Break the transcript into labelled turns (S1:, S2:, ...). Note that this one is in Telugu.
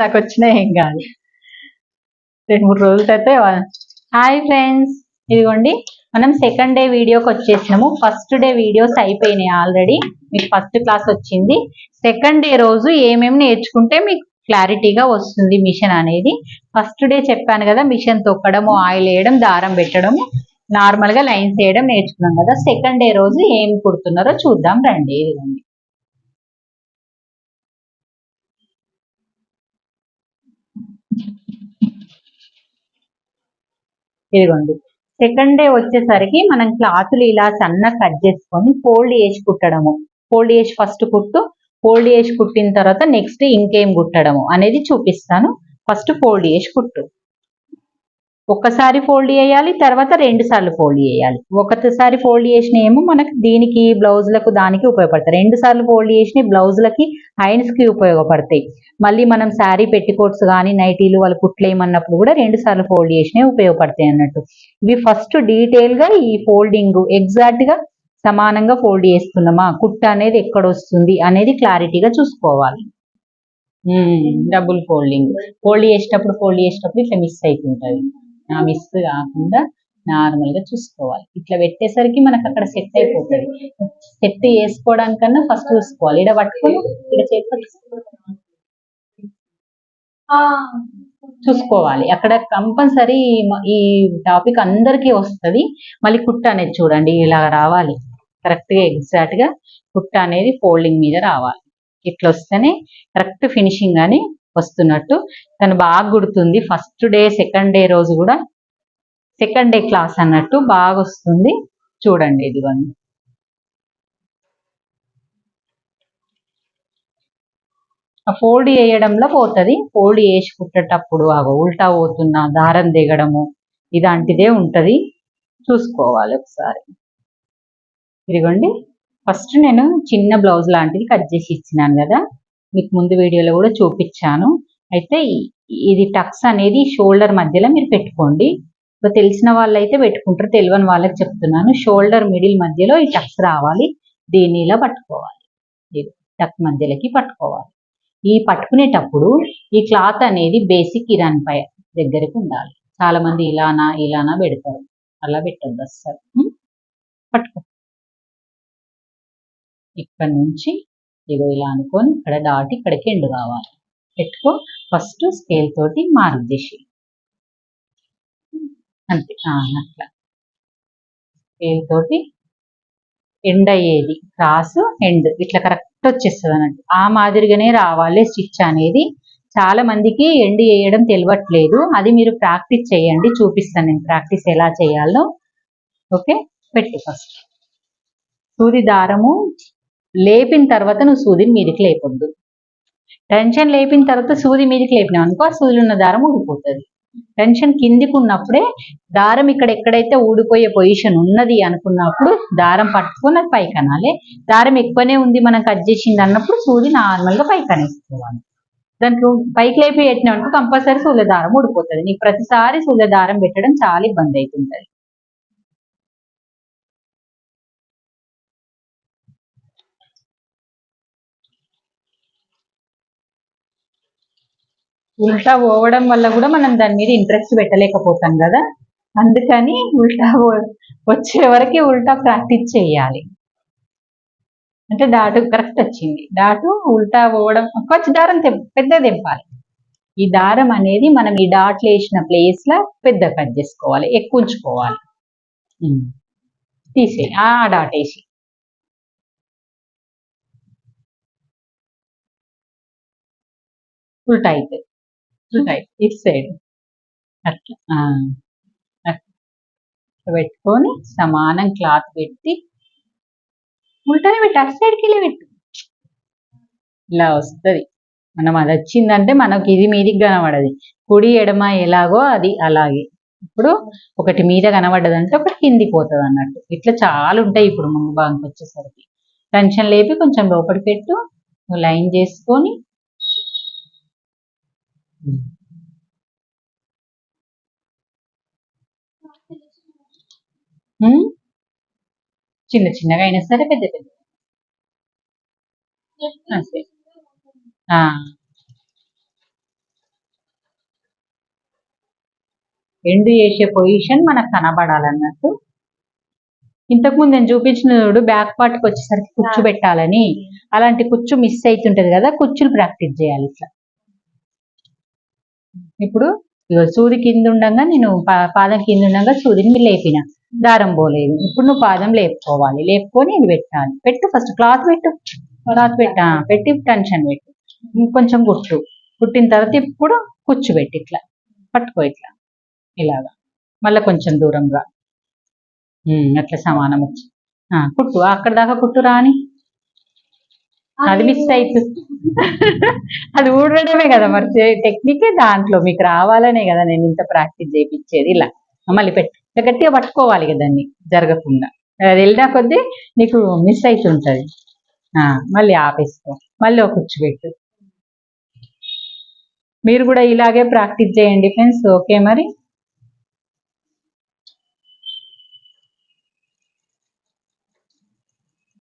S1: దాకా వచ్చినా ఏం కాదు. 2-3 రోజుల తర్వాత. హాయ్ ఫ్రెండ్స్, ఇదిగోండి మనం సెకండ్ డే వీడియోకి వచ్చేసినాము. ఫస్ట్ డే వీడియోస్ అయిపోయినాయి ఆల్రెడీ, మీకు ఫస్ట్ క్లాస్ వచ్చింది. సెకండ్ డే రోజు ఏమేమి నేర్చుకుంటే మీకు క్లారిటీగా వస్తుంది మిషన్ అనేది. ఫస్ట్ డే చెప్పాను కదా, మిషన్ తొక్కడము, ఆయిల్ వేయడం, దారం పెట్టడము, నార్మల్ గా లైన్స్ వేయడం నేర్చుకున్నాం కదా. సెకండ్ డే రోజు ఏం కుడుతున్నారో చూద్దాం రండి. ఇదిగోండి ఇదిగోండి సెకండ్ డే వచ్చేసరికి మనం క్లాతులు ఇలా సన్నగా కట్ చేసుకొని ఫోల్డ్ చేసి కుట్టడము. ఫోల్డ్ చేసి ఫస్ట్ కుట్టు, ఫోల్డ్ చేసి కుట్టిన తర్వాత నెక్స్ట్ ఇంకేం కుట్టడము అనేది చూపిస్తాను. ఫస్ట్ ఫోల్డ్ చేసి కుట్టు. ఒక్కసారి ఫోల్డ్ చేయాలి, తర్వాత 2 సార్లు ఫోల్డ్ చేయాలి. ఒకసారి ఫోల్డ్ చేసిన ఏమో మనకు దీనికి బ్లౌజులకు దానికి ఉపయోగపడతాయి. 2 సార్లు ఫోల్డ్ చేసిన బ్లౌజులకి హైన్స్ కి ఉపయోగపడతాయి. మళ్ళీ మనం శారీ పెట్టికోట్స్ కానీ నైటీలు వాళ్ళు కుట్లేయమన్నప్పుడు కూడా 2 సార్లు ఫోల్డ్ చేసినవి ఉపయోగపడతాయి అన్నట్టు. ఇవి ఫస్ట్ డీటెయిల్ గా ఈ ఫోల్డింగ్ ఎగ్జాక్ట్ గా సమానంగా ఫోల్డ్ చేస్తున్నామా, కుట్ట అనేది ఎక్కడ వస్తుంది అనేది క్లారిటీగా చూసుకోవాలి. డబుల్ ఫోల్డింగ్ ఫోల్డ్ చేసేటప్పుడు ఇట్లా మిస్ అవుతుంటది. ఆ మిస్ కాకుండా నార్మల్ గా చూసుకోవాలి. ఇట్లా పెట్టేసరికి మనకు అక్కడ సెట్ అయిపోతుంది. సెట్ చేసుకోవడానికన్నా ఫస్ట్ చూసుకోవాలి. ఇక్కడ పట్టుకొని ఇక్కడ చేతి చూసుకోవాలి. అక్కడ కంపల్సరీ ఈ టాపిక్ అందరికీ వస్తుంది. మళ్ళీ కుట్ట అనేది చూడండి ఇలా రావాలి, కరెక్ట్ గా ఎగ్జాక్ట్ గా కుట్ట అనేది ఫోల్డింగ్ మీద రావాలి. ఇట్లా వస్తేనే కరెక్ట్ ఫినిషింగ్ అని వస్తున్నట్టు. తను బాగా కుడుతుంది. ఫస్ట్ డే సెకండ్ డే రోజు కూడా సెకండ్ డే క్లాస్ అన్నట్టు బాగా వస్తుంది. చూడండి ఇదిగోండి ఫోల్డ్ చేయడంలో పోతుంది. ఫోల్డ్ చేసి కుట్టేటప్పుడు ఉల్టా పోతున్నా దారం దిగడము ఇలాంటిదే ఉంటది, చూసుకోవాలి ఒకసారి. ఇదిగోండి ఫస్ట్ నేను చిన్న బ్లౌజ్ లాంటిది కట్ చేసి ఇచ్చినాను కదా, మీకు ముందు వీడియోలో కూడా చూపించాను. అయితే ఇది టక్స్ అనేది షోల్డర్ మధ్యలో మీరు పెట్టుకోండి. తెలిసిన వాళ్ళైతే పెట్టుకుంటారు, తెలియని వాళ్ళకి చెప్తున్నాను. షోల్డర్ మిడిల్ మధ్యలో ఈ టక్స్ రావాలి. దీన్ని ఇలా పట్టుకోవాలి, టక్ మధ్యలోకి పట్టుకోవాలి. ఈ పట్టుకునేటప్పుడు ఈ క్లాత్ అనేది బేసిక్ ఇదానిపై దగ్గరికి ఉండాలి. చాలా మంది ఇలానా పెడతారు, అలా పెట్టద్దు అస్సలు. పట్టుకో, ఇక్కడ నుంచి ఇగో ఇలా అనుకొని ఇక్కడ డాట్ ఇక్కడికి ఎండు కావాలి. పెట్టుకో. ఫస్ట్ స్కేల్ తోటి మార్క్ చేసి అంతే, అట్లా స్కేల్ తోటి ఎండ్ అయ్యేది క్రాస్ ఎండ్ ఇట్లా కరెక్ట్ వచ్చేస్తుంది అన్నట్టు. ఆ మాదిరిగానే రావాలి స్టిచ్ అనేది. చాలా మందికి ఎండ్ వేయడం తెలియట్లేదు, అది మీరు ప్రాక్టీస్ చేయండి. చూపిస్తాను నేను ప్రాక్టీస్ ఎలా చేయాలో. ఓకే, పెట్టు. ఫస్ట్ సూది దారము లేపిన తర్వాత నువ్వు సూదిని మీదికి లేపొద్దు. టెన్షన్ లేపిన తర్వాత సూది మీదికి లేపినావు అనుకో, ఆ సూదిలో ఉన్న దారం ఊడిపోతుంది. టెన్షన్ కిందికి ఉన్నప్పుడే దారం ఇక్కడ ఎక్కడైతే ఊడిపోయే పొజిషన్ ఉన్నది అనుకున్నప్పుడు దారం పట్టుకొని అది పైకి అనాలి. దారం ఎక్కువనే ఉంది మనం కట్ చేసింది అన్నప్పుడు సూది నార్మల్ గా పైకి అనేసుకోవాలి. దాంట్లో పైకి లేపి పెట్టినావు అనుకో కంపల్సరీ సూర్య దారం ఊడిపోతుంది. నీకు ప్రతిసారి సూర్య దారం పెట్టడం చాలా ఇబ్బంది అవుతుంటది. ఉల్టా పోవడం వల్ల కూడా మనం దాని మీద ఇంట్రెస్ట్ పెట్టలేకపోతాం కదా, అందుకని ఉల్టా వచ్చే వరకు ఉల్టా ప్రాక్టీస్ చేయాలి. అంటే డాటు కరెక్ట్ వచ్చింది. డాటు ఉల్టా పోవడం కొంచెం దారం పెద్ద తెంపాలి. ఈ దారం అనేది మనం ఈ డాట్లు వేసిన ప్లేస్ లో పెద్ద కట్ చేసుకోవాలి, ఎక్కువ ఉంచుకోవాలి. తీసేయి ఆ డాట్ వేసి ఉల్టా అయితే ఇటు సైడ్ అట్లా పెట్టుకొని సమానం క్లాత్ పెట్టి ఉల్టానే పెట్టి అటు సైడ్కి వెళ్ళి పెట్టు. ఇలా వస్తుంది. మనం అది వచ్చిందంటే మనకి ఇది మీదికి కనబడది. కుడి ఎడమ ఎలాగో అది అలాగే. ఇప్పుడు ఒకటి మీద కనబడ్డదంటే ఒకటి కింది పోతుంది అన్నట్టు. ఇట్లా చాలా ఉంటాయి. ఇప్పుడు ముందు భాగంకి వచ్చేసరికి టెన్షన్ లేపి కొంచెం లోపలి పెట్టు, లైన్ చేసుకొని చిన్న చిన్నగా అయినా సరే పెద్ద పెద్ద అంతే. ఎండ్ చేసే పొజిషన్ మనకు కనబడాలన్నట్టు. ఇంతకుముందు నేను చూపించిన చూడు బ్యాక్ పార్ట్కి వచ్చేసరికి కుచ్చు పెట్టాలని, అలాంటి కుచ్చు మిస్ అవుతుంటది కదా, కుచ్చులు ప్రాక్టీస్ చేయాలి ఇట్లా. ఇప్పుడు సూది కింద ఉండగా నేను పాదం కింద ఉండగా సూదిని లేపిన, దారం పోలేదు. ఇప్పుడు నువ్వు పాదం లేపుకోవాలి, లేపుకొని ఇది పెట్టాలి. పెట్టు ఫస్ట్ క్లాత్ పెట్టు, పెట్టి టెన్షన్ పెట్టు, ఇంకొంచెం కుట్టిన తర్వాత ఇప్పుడు కుచ్చు పెట్టి ఇట్లా పట్టుకో, ఇట్లా ఇలాగా మళ్ళీ కొంచెం దూరంగా అట్లా సమానం వచ్చి కుట్టు, అక్కడ దాకా కుట్టు రాని. అది మిస్ అవుతుంది. అది ఊడడమే కదా మరి టెక్నికే, దాంట్లో మీకు రావాలనే కదా నేను ఇంత ప్రాక్టీస్ చేయించేది. ఇలా మళ్ళీ పెట్టి గట్టిగా పట్టుకోవాలి కదా దాన్ని జరగకుండా. అది వెళ్ళినా కొద్దీ నీకు మిస్ అవుతుంటది. మళ్ళీ ఆపేసుకో, మళ్ళీ ఒక కుచ్చు పెట్టు. మీరు కూడా ఇలాగే ప్రాక్టీస్ చేయండి ఫ్రెండ్స్. ఓకే మరి.